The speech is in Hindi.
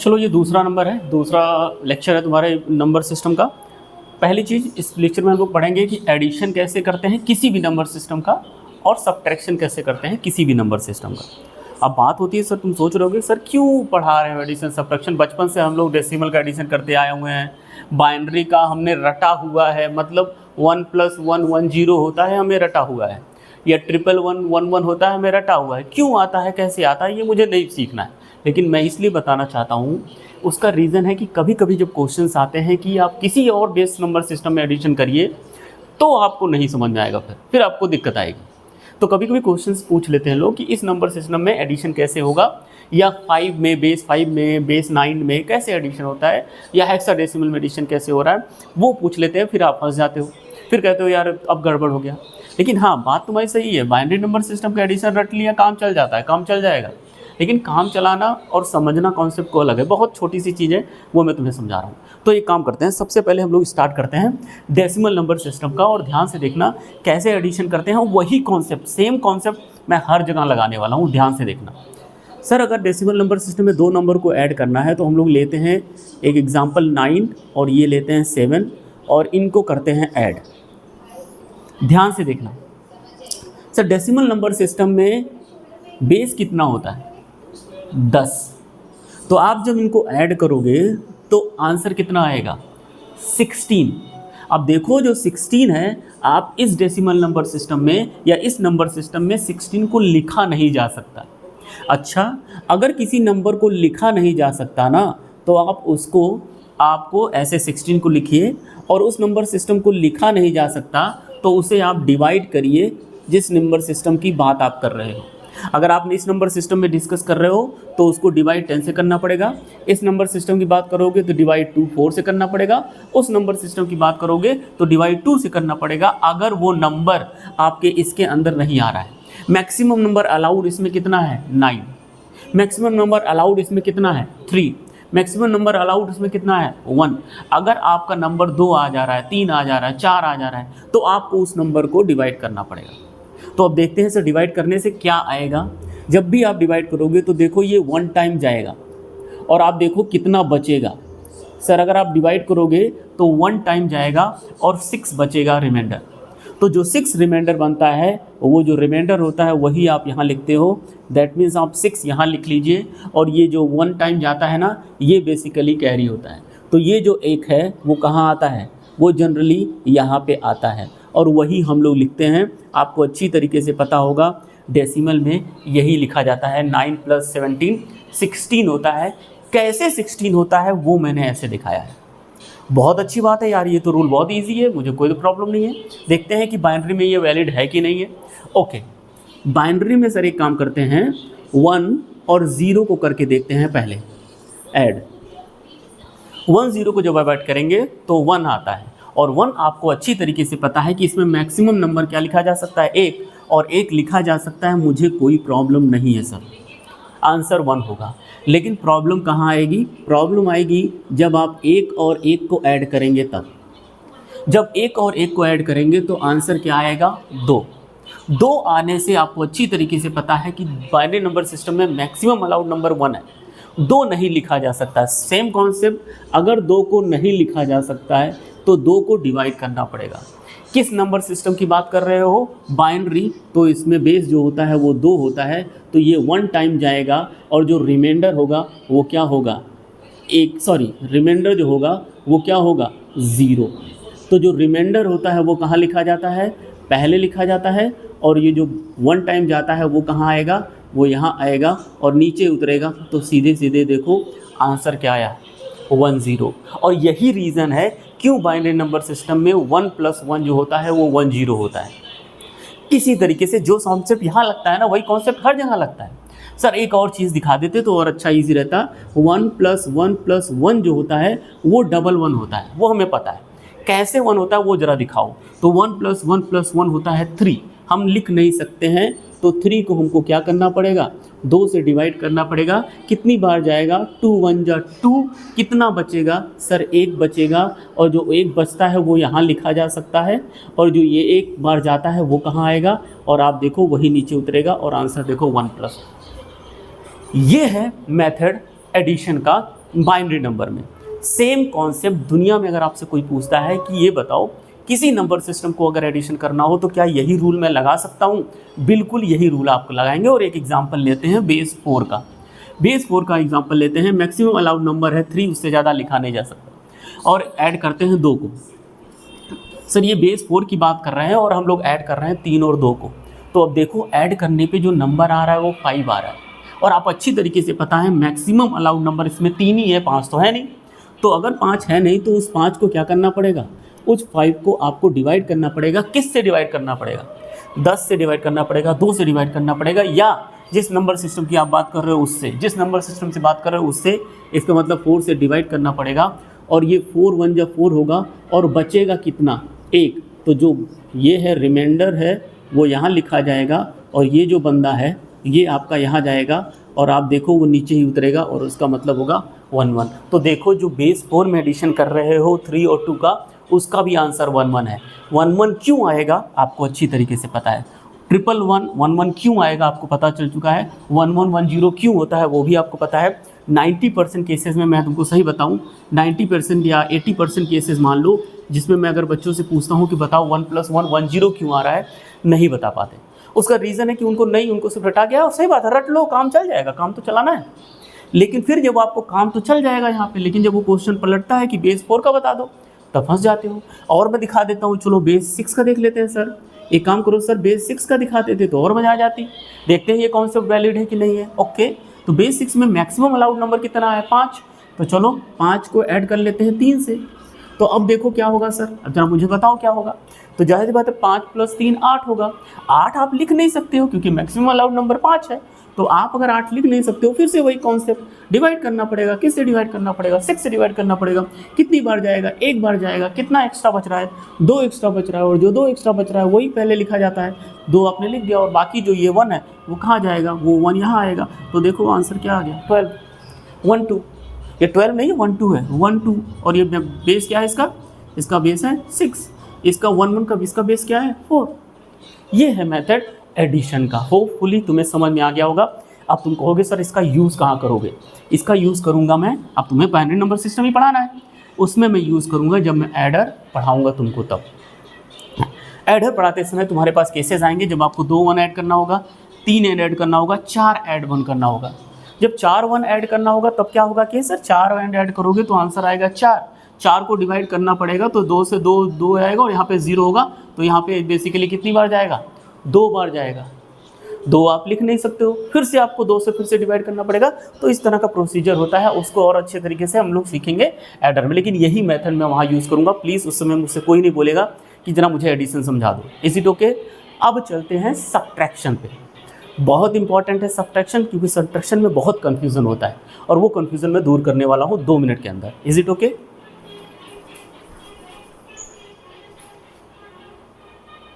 चलो ये दूसरा नंबर है, दूसरा लेक्चर है तुम्हारे नंबर सिस्टम का। पहली चीज़ इस लेक्चर में हम लोग पढ़ेंगे कि एडिशन कैसे करते हैं किसी भी नंबर सिस्टम का, और सब्ट्रैक्शन कैसे करते हैं किसी भी नंबर सिस्टम का। अब बात होती है सर, तुम सोच रहे होगे सर क्यों पढ़ा रहे हो एडिशन सब्ट्रैक्शन, बचपन से हम लोग डेसिमल का एडिशन करते आए हुए हैं, बाइनरी का हमने रटा हुआ है, मतलब 1 + 1 1 0 होता है हमें रटा हुआ है, या 1 1 1 1 होता है हमें रटा हुआ है। क्यों आता है, कैसे आता है, ये मुझे नहीं सीखना है। लेकिन मैं इसलिए बताना चाहता हूँ, उसका रीज़न है कि कभी कभी जब क्वेश्चंस आते हैं कि आप किसी और बेस नंबर सिस्टम में एडिशन करिए तो आपको नहीं समझ में आएगा, फिर आपको दिक्कत आएगी। तो कभी कभी क्वेश्चंस पूछ लेते हैं लोग कि इस नंबर सिस्टम में एडिशन कैसे होगा, या 5 में बेस 5 में बेस 9 में कैसे एडिशन होता है, या हेक्साडेसिमल में एडिशन कैसे हो रहा है, वो पूछ लेते हैं। फिर आप फंस जाते हो, फिर कहते हो यार अब गड़बड़ हो गया। लेकिन हाँ, बात तुम्हारी सही है, बाइनरी नंबर सिस्टम का एडिशन रट लिया, काम चल जाता है, काम चल जाएगा। लेकिन काम चलाना और समझना कॉन्सेप्ट को अलग है, बहुत छोटी सी चीज़ है, वो मैं तुम्हें समझा रहा हूँ। तो एक काम करते हैं, सबसे पहले हम लोग स्टार्ट करते हैं डेसिमल नंबर सिस्टम का, और ध्यान से देखना कैसे एडिशन करते हैं। वही कॉन्सेप्ट, सेम कॉन्सेप्ट मैं हर जगह लगाने वाला हूँ, ध्यान से देखना। सर अगर डेसिमल नंबर सिस्टम में 2 नंबर को ऐड करना है तो हम लोग लेते हैं एक एग्जाम्पल 9 और ये लेते हैं 7, और इनको करते हैं ऐड। ध्यान से देखना सर, डेसिमल नंबर सिस्टम में बेस कितना होता है, 10। तो आप जब इनको ऐड करोगे तो आंसर कितना आएगा, 16। अब देखो जो 16 है, आप इस डेसिमल नंबर सिस्टम में या इस नंबर सिस्टम में 16 को लिखा नहीं जा सकता। अच्छा, अगर किसी नंबर को लिखा नहीं जा सकता ना, तो आपको ऐसे 16 को लिखिए, और उस नंबर सिस्टम को लिखा नहीं जा सकता तो उसे आप डिवाइड करिए जिस नंबर सिस्टम की बात आप कर रहे हो। अगर आप इस नंबर सिस्टम में डिस्कस कर रहे हो तो उसको डिवाइड 10 से करना पड़ेगा, इस नंबर सिस्टम की बात करोगे तो डिवाइड 2 4 से करना पड़ेगा, उस नंबर सिस्टम की बात करोगे तो डिवाइड 2 से करना पड़ेगा, अगर वो नंबर आपके इसके अंदर नहीं आ रहा है। मैक्सिमम नंबर अलाउड इसमें कितना है, 9। मैक्सिमम नंबर अलाउड इसमें कितना है, 3। मैक्सिमम नंबर अलाउड इसमें कितना है, 1। अगर आपका नंबर 2 आ जा रहा है, 3 आ जा रहा है, 4 आ जा रहा है, तो आपको उस नंबर को डिवाइड करना पड़ेगा। तो अब देखते हैं सर डिवाइड करने से क्या आएगा। जब भी आप डिवाइड करोगे तो देखो ये 1 टाइम जाएगा, और आप देखो कितना बचेगा। सर अगर आप डिवाइड करोगे तो 1 टाइम जाएगा और 6 बचेगा रिमाइंडर। तो जो 6 रिमाइंडर बनता है, वो जो रिमाइंडर होता है वही आप यहाँ लिखते हो। दैट मीन्स आप 6 यहाँ लिख लीजिए, और ये जो 1 टाइम जाता है ना, ये बेसिकली कैरी होता है। तो ये जो 1 है वो कहाँ आता है, वो जनरली यहाँ पे आता है, और वही हम लोग लिखते हैं। आपको अच्छी तरीके से पता होगा डेसिमल में यही लिखा जाता है, 9 + 17 16 होता है। कैसे 16 होता है वो मैंने ऐसे दिखाया है। बहुत अच्छी बात है यार, ये तो रूल बहुत इजी है, मुझे कोई प्रॉब्लम नहीं है। देखते हैं कि बाइनरी में ये वैलिड है कि नहीं है। ओके, बाइनरी में सर एक काम करते हैं, 1 और 0 को करके देखते हैं पहले ऐड। 1 0 को जब ऐड करेंगे तो 1 आता है, और 1 आपको अच्छी तरीके से पता है कि इसमें मैक्सिमम नंबर क्या लिखा जा सकता है, 1, और 1 लिखा जा सकता है, मुझे कोई प्रॉब्लम नहीं है सर, आंसर 1 होगा। लेकिन प्रॉब्लम कहाँ आएगी, प्रॉब्लम आएगी जब आप 1 और 1 को ऐड करेंगे तब। जब 1 और 1 को ऐड करेंगे तो आंसर क्या आएगा, 2। 2 आने से आपको अच्छी तरीके से पता है कि बाइनरी नंबर सिस्टम में मैक्सिमम अलाउड नंबर 1 है, 2 नहीं लिखा जा सकता। सेम कॉन्सेप्ट, अगर 2 को नहीं लिखा जा सकता है तो 2 को डिवाइड करना पड़ेगा। किस नंबर सिस्टम की बात कर रहे हो, बाइनरी, तो इसमें बेस जो होता है वो 2 होता है, तो ये 1 टाइम जाएगा, और जो रिमाइंडर होगा वो क्या होगा, रिमाइंडर जो होगा वो क्या होगा, 0। तो जो रिमाइंडर होता है वो कहाँ लिखा जाता है, पहले लिखा जाता है, और ये जो 1 टाइम जाता है वो कहाँ आएगा, वो यहाँ आएगा और नीचे उतरेगा। तो सीधे सीधे देखो आंसर क्या आया, 1 0। और यही रीज़न है क्यों बाइनरी नंबर सिस्टम में 1 + 1 जो होता है वो 1 0 होता है। इसी तरीके से जो कॉन्सेप्ट यहाँ लगता है ना, वही कॉन्सेप्ट हर जगह लगता है। सर एक और चीज़ दिखा देते तो और अच्छा ईजी रहता। 1 + 1 + 1 जो होता है वो डबल 1 होता है, वो हमें पता है। कैसे 1 होता है वो ज़रा दिखाओ। तो 1 + 1 + 1 होता है 3। हम लिख नहीं सकते हैं, तो 3 को हमको क्या करना पड़ेगा, 2 से डिवाइड करना पड़ेगा। कितनी बार जाएगा, 2 1 जा 2, कितना बचेगा सर, 1 बचेगा, और जो 1 बचता है वो यहाँ लिखा जा सकता है, और जो ये 1 बार जाता है वो कहाँ आएगा, और आप देखो वही नीचे उतरेगा, और आंसर देखो 1 +। ये है मेथड एडिशन का, बाइनरी नंबर में। सेम कॉन्सेप्ट दुनिया में अगर आपसे कोई पूछता है कि ये बताओ किसी नंबर सिस्टम को अगर एडिशन करना हो तो क्या यही रूल मैं लगा सकता हूँ, बिल्कुल यही रूल आपको लगाएंगे। और एक एग्जांपल लेते हैं बेस 4 का। बेस 4 का एग्जांपल लेते हैं। मैक्सिमम अलाउड नंबर है 3, उससे ज़्यादा लिखा नहीं जा सकता। और ऐड करते हैं 2 को। सर ये बेस 4 की बात कर रहे हैं और हम लोग ऐड कर रहे हैं 3 और 2 को। तो अब देखो ऐड करने पे जो नंबर आ रहा है वो 5 आ रहा है। और आप अच्छी तरीके से पता है मैक्सिमम अलाउड नंबर इसमें 3 ही है, 5 तो है नहीं। तो अगर 5 है नहीं तो उस 5 को क्या करना पड़ेगा, उस 5 को आपको डिवाइड करना पड़ेगा। किस से डिवाइड करना पड़ेगा, 10 से डिवाइड करना पड़ेगा, 2 से डिवाइड करना पड़ेगा, या जिस नंबर सिस्टम की आप बात कर रहे हो उससे, जिस नंबर सिस्टम से बात कर रहे हो उससे। इसका मतलब 4 से डिवाइड करना पड़ेगा। और ये 4 1 जब 4 होगा और बचेगा कितना, 1। तो जो ये है रिमाइंडर है वो यहाँ लिखा जाएगा और ये जो बंदा है ये आपका यहाँ जाएगा और आप देखो वो नीचे ही उतरेगा और उसका मतलब होगा 1 1। तो देखो जो बेस 4 में एडिशन कर रहे हो 3 और 2 का, उसका भी आंसर 1 1 है। 1 1 क्यों आएगा आपको अच्छी तरीके से पता है। 1 1 1 1 क्यों आएगा आपको पता चल चुका है। 1 1 1 0 क्यों होता है वो भी आपको पता है। 90% केसेस में मैं तुमको सही बताऊं, 90% या 80% केसेस मान लो जिसमें मैं अगर बच्चों से पूछता हूं कि बताओ 1 + 1 1 0 क्यों आ रहा है, नहीं बता पाते। उसका रीज़न है कि उनको सिर्फ रटा गया। और सही बात है, रट लो, काम चल जाएगा, काम तो चलाना है। लेकिन फिर जब आपको काम तो चल जाएगा यहाँ पे, लेकिन जब वो क्वेश्चन पलटता है कि बेस 4 का बता दो तब फंस जाते हो। और मैं दिखा देता हूँ, चलो बेस 6 का देख लेते हैं। सर एक काम करो सर, बेस 6 का दिखा देते तो और मजा आ जाती। देखते हैं ये कॉन्सेप्ट वैलिड है कि नहीं है। ओके, तो बेस 6 में मैक्सिमम अलाउड नंबर कितना है, 5। तो चलो 5 को ऐड कर लेते हैं 3 से। तो अब देखो क्या होगा सर, अब जरा मुझे बताओ क्या होगा। तो जाहिर सी बात है 5 + 3 8 होगा। 8 आप लिख नहीं सकते हो क्योंकि मैक्सिमम अलाउड नंबर 5 है। तो आप अगर 8 लिख नहीं सकते हो, फिर से वही कॉन्सेप्ट, डिवाइड करना पड़ेगा। किससे डिवाइड करना पड़ेगा, 6 से डिवाइड करना पड़ेगा। कितनी बार जाएगा, 1 बार जाएगा। कितना एक्स्ट्रा बच रहा है, 2 एक्स्ट्रा बच रहा है। और जो 2 एक्स्ट्रा बच रहा है वही पहले लिखा जाता है। 2 आपने लिख दिया और बाकी जो ये 1 है वो कहाँ जाएगा, वो 1 यहाँ आएगा। तो देखो आंसर क्या आ गया, 12 1 2। ये 12 नहीं 1 2 है, 1 2। और ये बेस क्या है इसका बेस है 6। इसका 1 1 का इसका बेस क्या है 4। ये है मेथड एडिशन का। होपफुली तुम्हें समझ में आ गया होगा। अब तुम कहोगे सर इसका यूज़ कहाँ करोगे। इसका यूज़ करूँगा मैं, अब तुम्हें बाइनरी नंबर सिस्टम ही पढ़ाना है, उसमें मैं यूज़ करूँगा जब मैं एडर पढ़ाऊँगा तुमको। तब एडर पढ़ाते समय तुम्हारे पास केसेस आएंगे जब आपको 2 1 ऐड करना होगा, 3 ऐड करना होगा, 4 ऐड 1 करना होगा। जब 4 1 ऐड करना होगा तब क्या होगा कि सर 4 ऐड करोगे तो आंसर आएगा 4। 4 को डिवाइड करना पड़ेगा तो 2 से 2 आएगा और यहाँ पे 0 होगा। तो यहाँ पे बेसिकली कितनी बार जाएगा, 2 बार जाएगा। 2 आप लिख नहीं सकते हो, फिर से आपको 2 से फिर से डिवाइड करना पड़ेगा। तो इस तरह का प्रोसीजर होता है, उसको और अच्छे तरीके से हम लोग सीखेंगे एडर में। लेकिन यही मेथड मैं वहाँ यूज़ करूँगा। प्लीज़ उस समय मुझसे कोई नहीं बोलेगा कि जना मुझे एडिशन समझा दो। Is it okay. अब चलते हैं सब्ट्रैक्शन पे। बहुत इंपॉर्टेंट है सब्ट्रैक्शन, क्योंकि सब्ट्रैक्शन में बहुत कन्फ्यूज़न होता है और वो कन्फ्यूज़न मैं दूर करने वाला हूँ 2 मिनट के अंदर। Is it okay.